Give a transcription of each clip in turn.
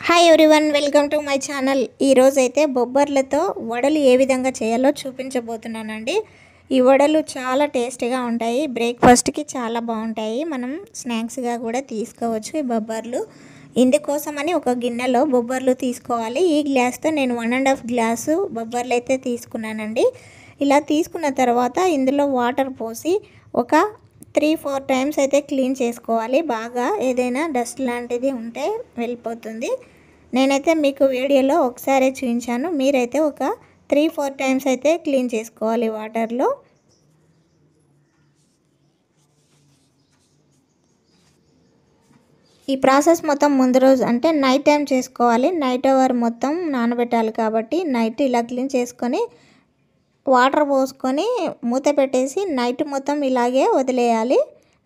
Hi everyone, welcome to my channel. ఈరోజు అయితే బొబ్బర్లతో వడలు ఏ విధంగా చేయాలో చూపించబోతున్నానండి. ఈ వడలు చాలా టేస్టీగా ఉంటాయి, బ్రేక్ఫాస్ట్కి చాలా బాగుంటాయి, మనం స్నాక్స్గా కూడా తీసుకోవచ్చు ఈ బొబ్బర్లు. ఇందుకోసమని ఒక గిన్నెలో బొబ్బర్లు తీసుకోవాలి. ఈ గ్లాస్తో నేను 1.5 గ్లాసు బొబ్బర్లు అయితే తీసుకున్నానండి. ఇలా తీసుకున్న తర్వాత ఇందులో వాటర్ పోసి ఒక 3-4 టైమ్స్ అయితే క్లీన్ చేసుకోవాలి. బాగా ఏదైనా డస్ట్ లాంటిది ఉంటే వెళ్ళిపోతుంది. నేనైతే మీకు వీడియోలో ఒకసారి చూపించాను, మీరైతే ఒక 3-4 టైమ్స్ అయితే క్లీన్ చేసుకోవాలి వాటర్లో. ఈ ప్రాసెస్ మొత్తం ముందు రోజు అంటే నైట్ టైం చేసుకోవాలి. నైట్ అవర్ మొత్తం నానబెట్టాలి కాబట్టి నైట్ ఇలా క్లీన్ చేసుకొని వాటర్ పోసుకొని మూత పెట్టేసి నైట్ మొత్తం ఇలాగే వదిలేయాలి.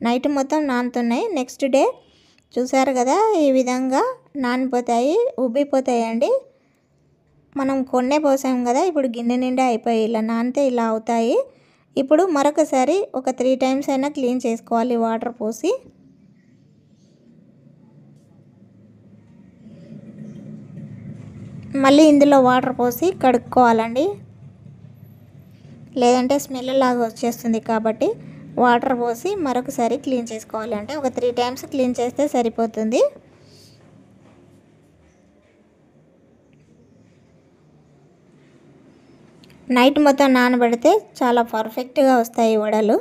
నైట్ మొత్తం నానుతున్నాయి. నెక్స్ట్ డే చూసారు కదా, ఈ విధంగా నానిపోతాయి, ఉబ్బిపోతాయండి. మనం కొన్నే పోసాం కదా, ఇప్పుడు గిన్నె నిండా అయిపోయి ఇలా నానితే ఇలా అవుతాయి. ఇప్పుడు మరొకసారి ఒక 3 టైమ్స్ అయినా క్లీన్ చేసుకోవాలి వాటర్ పోసి. మళ్ళీ ఇందులో వాటర్ పోసి కడుక్కోవాలండి, లేదంటే స్మెల్ లాగా వచ్చేస్తుంది. కాబట్టి వాటర్ పోసి మరొకసారి క్లీన్ చేసుకోవాలి. అంటే ఒక 3 టైమ్స్ క్లీన్ చేస్తే సరిపోతుంది. నైట్ మొత్తం నానబెడితే చాలా పర్ఫెక్ట్గా వస్తాయి వడలు.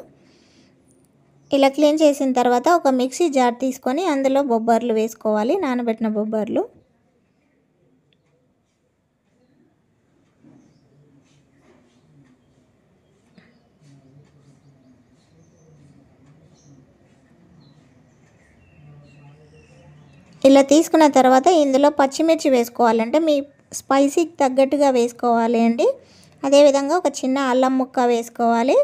ఇలా క్లీన్ చేసిన తర్వాత ఒక మిక్సీ జార్ తీసుకొని అందులో బొబ్బర్లు వేసుకోవాలి, నానబెట్టిన బొబ్బర్లు. ఇలా తీసుకున్న తర్వాత ఇందులో పచ్చిమిర్చి వేసుకోవాలంటే మీ స్పైసీకి తగ్గట్టుగా వేసుకోవాలి అండి. అదేవిధంగా ఒక చిన్న అల్లం ముక్క వేసుకోవాలి.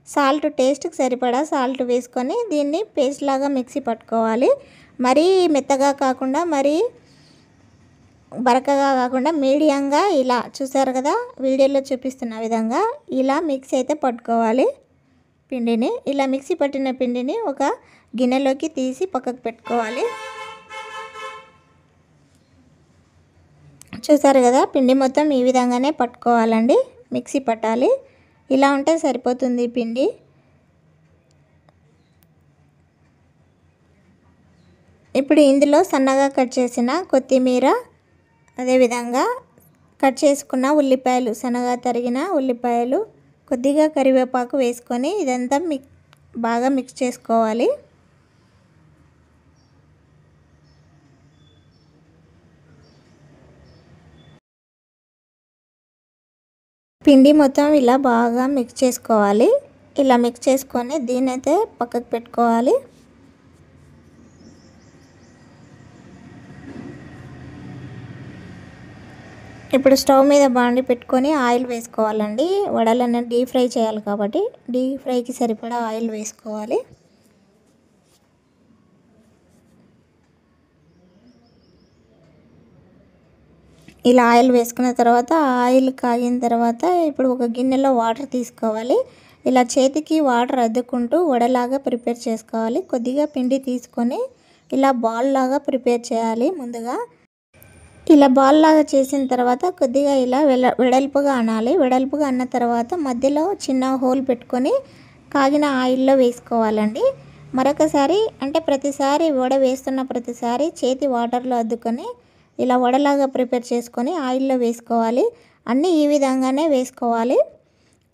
సాల్ట్ టేస్ట్కి సరిపడా సాల్ట్ వేసుకొని దీన్ని పేస్ట్ లాగా మిక్సీ పట్టుకోవాలి. మరీ మెత్తగా కాకుండా మరీ బరకగా కాకుండా మీడియంగా ఇలా చూసారు కదా వీడియోలో చూపిస్తున్న విధంగా ఇలా మిక్సీ అయితే పట్టుకోవాలి. పిండిని ఇలా మిక్సీ పట్టిన పిండిని ఒక గిన్నెలోకి తీసి పక్కకు పెట్టుకోవాలి. చూసారు కదా, పిండి మొత్తం ఈ విధంగానే పట్టుకోవాలండి, మిక్సీ పట్టాలి. ఇలా ఉంటే సరిపోతుంది పిండి. ఇప్పుడు ఇందులో సన్నగా కట్ చేసిన కొత్తిమీర, అదేవిధంగా కట్ చేసుకున్న ఉల్లిపాయలు, సన్నగా తరిగిన ఉల్లిపాయలు, కొద్దిగా కరివేపాకు వేసుకొని ఇదంతా బాగా మిక్స్ చేసుకోవాలి. పిండి మొత్తం ఇలా బాగా మిక్స్ చేసుకోవాలి. ఇలా మిక్స్ చేసుకొని దీన్ని అయితే పక్కకు పెట్టుకోవాలి. ఇప్పుడు స్టవ్ మీద బాండి పెట్టుకొని ఆయిల్ వేసుకోవాలండి. వడలన్నీ డీప్ ఫ్రై చేయాలి కాబట్టి డీప్ ఫ్రైకి సరిపడా ఆయిల్ వేసుకోవాలి. ఇలా ఆయిల్ వేసుకున్న తర్వాత ఆయిల్ కాగిన తర్వాత ఇప్పుడు ఒక గిన్నెలో వాటర్ తీసుకోవాలి. ఇలా చేతికి వాటర్ అద్దుకుంటూ వడలాగా ప్రిపేర్ చేసుకోవాలి. కొద్దిగా పిండి తీసుకొని ఇలా బాల్ లాగా ప్రిపేర్ చేయాలి. ముందుగా ఇలా బాల్ లాగా చేసిన తర్వాత కొద్దిగా ఇలా వెడల్పుగా అనాలి. వెడల్పుగా అన్న తర్వాత మధ్యలో చిన్న హోల్ పెట్టుకొని కాగిన ఆయిల్లో వేసుకోవాలండి. మరొకసారి అంటే ప్రతిసారి వడ వేస్తున్న ప్రతిసారి చేతి వాటర్లో అద్దుకొని ఇలా వడలాగా ప్రిపేర్ చేసుకొని ఆయిల్లో వేసుకోవాలి. అన్నీ ఈ విధంగానే వేసుకోవాలి.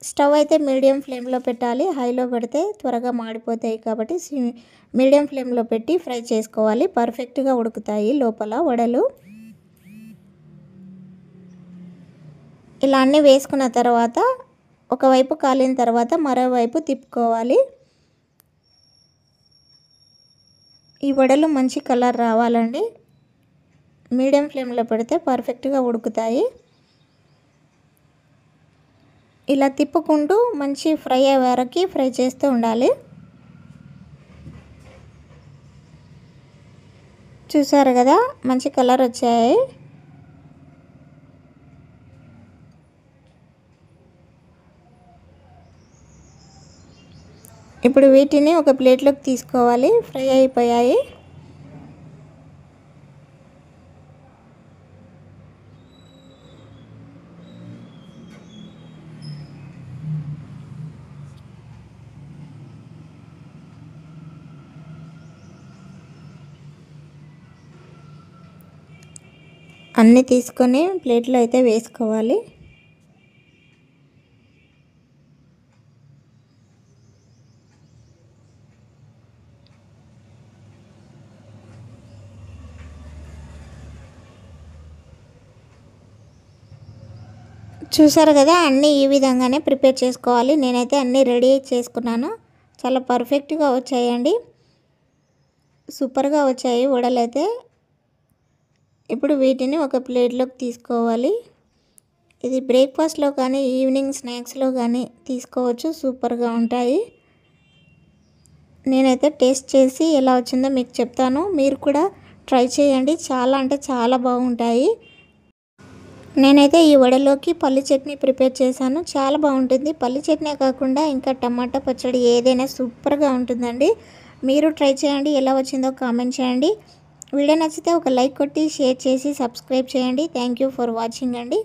స్టవ్ అయితే మీడియం ఫ్లేమ్లో పెట్టాలి, హైలో పెడితే త్వరగా మాడిపోతాయి కాబట్టి మీడియం ఫ్లేమ్లో పెట్టి ఫ్రై చేసుకోవాలి. పర్ఫెక్ట్గా ఉడుకుతాయి లోపల వడలు. ఇలా అన్నీ వేసుకున్న తర్వాత ఒకవైపు కాలిన తర్వాత మరోవైపు తిప్పుకోవాలి. ఈ వడలు మంచి కలర్ రావాలండి. మీడియం ఫ్లేమ్లో పెడితే పర్ఫెక్ట్గా ఉడుకుతాయి. ఇలా తిప్పుకుంటూ మంచి ఫ్రై అయ్యే వరకు ఫ్రై చేస్తూ ఉండాలి. చూసారు కదా, మంచి కలర్ వచ్చాయి. ఇప్పుడు వీటిని ఒక ప్లేట్లోకి తీసుకోవాలి. ఫ్రై అయిపోయాయి. అన్నీ తీసుకొని ప్లేట్లో అయితే వేసుకోవాలి. చూసారు కదా, అన్నీ ఈ విధంగానే ప్రిపేర్ చేసుకోవాలి. నేనైతే అన్నీ రెడీ చేసుకున్నాను. చాలా పర్ఫెక్ట్గా వచ్చాయండి, సూపర్గా వచ్చాయి వడలైతే. ఇప్పుడు వీటిని ఒక ప్లేట్లోకి తీసుకోవాలి. ఇది బ్రేక్ఫాస్ట్లో కానీ ఈవినింగ్ స్నాక్స్లో కానీ తీసుకోవచ్చు, సూపర్గా ఉంటాయి. నేనైతే టేస్ట్ చేసి ఎలా వచ్చిందో మీకు చెప్తాను, మీరు కూడా ట్రై చేయండి. చాలా అంటే చాలా బాగుంటాయి. నేనైతే ఈ వడలోకి పల్లి చట్నీ ప్రిపేర్ చేశాను, చాలా బాగుంటుంది. పల్లి చట్నీ కాకుండా ఇంకా టమాటా పచ్చడి ఏదైనా సూపర్గా ఉంటుందండి. మీరు ట్రై చేయండి, ఎలా వచ్చిందో కామెంట్ చేయండి. వీడియో నచ్చితే ఒక లైక్ కొట్టి షేర్ చేసి సబ్స్క్రైబ్ చేయండి. థ్యాంక్ యూ ఫర్ వాచింగ్ అండి.